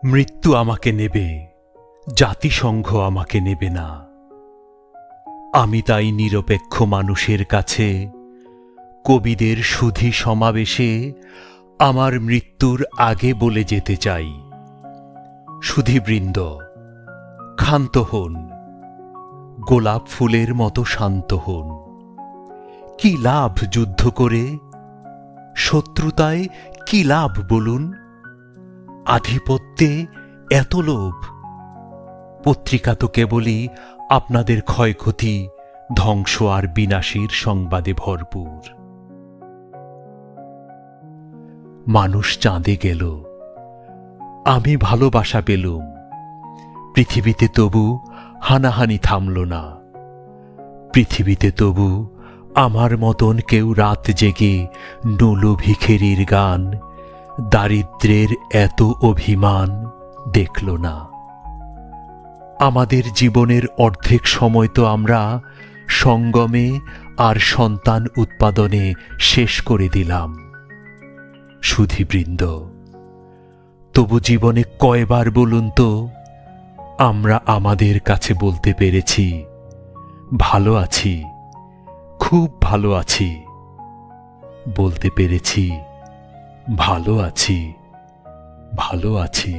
মৃত্যু আমাকে নেবে, জাতিসংঘ আমাকে নেবে না। আমি তাই নিরপেক্ষ মানুষের কাছে কবিদের সুধী সমাবেশে আমার মৃত্যুর আগে বলে যেতে চাই, সুধীবৃন্দ, ক্ষান্ত হন, গোলাপ ফুলের মতো শান্ত হন। কি লাভ যুদ্ধ করে? শত্রুতায় কি লাভ বলুন? আধিপত্যে এত লোভ? পত্রিকা তো কেবলই আপনাদের ক্ষয়ক্ষতি, ধ্বংস আর বিনাশের সংবাদে ভরপুর। মানুষ চাঁদে গেল, আমি ভালোবাসা পেলুম, পৃথিবীতে তবু হানাহানি থামল না। পৃথিবীতে তবু আমার মতন কেউ রাত জেগে নুল ভিখেরির গান, দারিদ্র্যের এত অভিমান দেখল না। আমাদের জীবনের অর্ধেক সময় তো আমরা সঙ্গমে আর সন্তান উৎপাদনে শেষ করে দিলাম। সুধীবৃন্দ, তবু জীবনে কয়বার বলুন তো আমরা আমাদের কাছে বলতে পেরেছি, ভালো আছি, খুব ভালো আছি? বলতে পেরেছি, ভালো আছি, ভালো আছি।